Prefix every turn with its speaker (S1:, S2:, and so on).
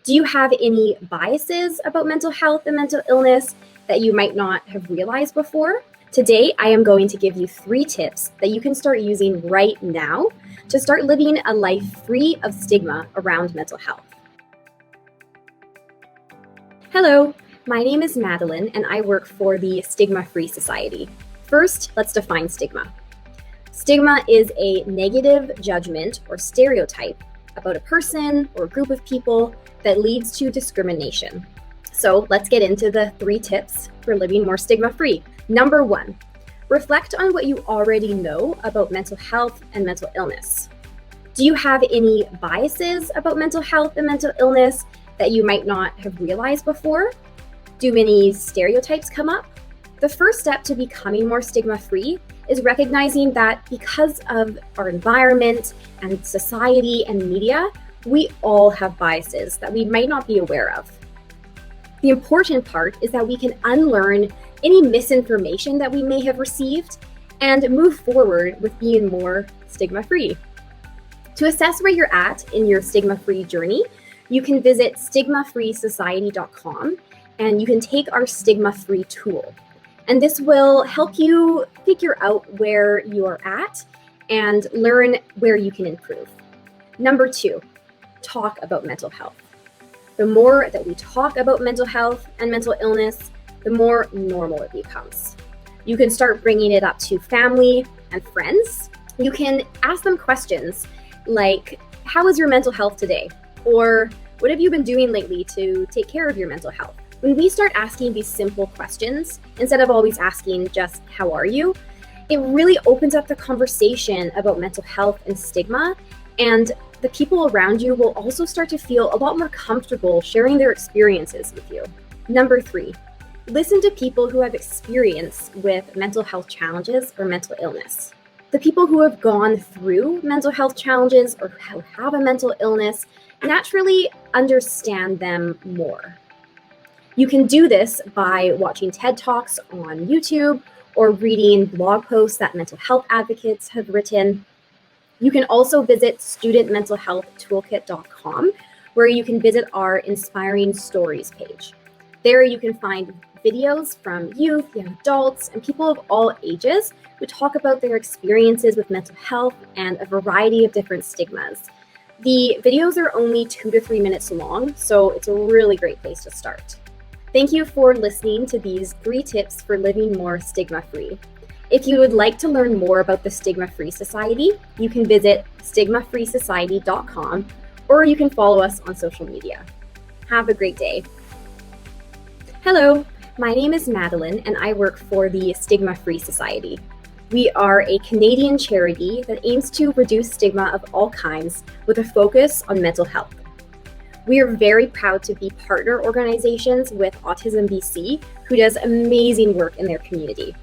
S1: Do you have any biases about mental health and mental illness that you might not have realized before? Today, I am going to give you 3 tips that you can start using right now to start living a life free of stigma around mental health. Hello, my name is Madeleine and I work for the Stigma Free Society. First, let's define stigma. Stigma is a negative judgment or stereotype about a person or a group of people that leads to discrimination. So let's get into the 3 tips for living more stigma-free. Number 1, reflect on what you already know about mental health and mental illness. Do you have any biases about mental health and mental illness that you might not have realized before? Do any stereotypes come up? The first step to becoming more stigma-free is recognizing that because of our environment and society and media, we all have biases that we might not be aware of. The important part is that we can unlearn any misinformation that we may have received and move forward with being more stigma-free. To assess where you're at in your stigma-free journey, you can visit stigmafreesociety.com and you can take our stigma-free tool. And this will help you figure out where you are at and learn where you can improve. Number 2, talk about mental health. The more that we talk about mental health and mental illness, the more normal it becomes. You can start bringing it up to family and friends. You can ask them questions like, how is your mental health today? Or what have you been doing lately to take care of your mental health? When we start asking these simple questions, instead of always asking just, how are you? It really opens up the conversation about mental health and stigma, and the people around you will also start to feel a lot more comfortable sharing their experiences with you. Number 3, listen to people who have experience with mental health challenges or mental illness. The people who have gone through mental health challenges or who have a mental illness naturally understand them more. You can do this by watching TED Talks on YouTube or reading blog posts that mental health advocates have written. You can also visit studentmentalhealthtoolkit.com, where you can visit our Inspiring Stories page. There you can find videos from youth, young adults, and people of all ages who talk about their experiences with mental health and a variety of different stigmas. The videos are only 2 to 3 minutes long, so it's a really great place to start. Thank you for listening to these 3 tips for living more stigma-free. If you would like to learn more about the Stigma Free Society, you can visit stigmafreesociety.com or you can follow us on social media. Have a great day. Hello, my name is Madeleine and I work for the Stigma Free Society. We are a Canadian charity that aims to reduce stigma of all kinds with a focus on mental health. We are very proud to be partner organizations with Autism BC, who does amazing work in their community.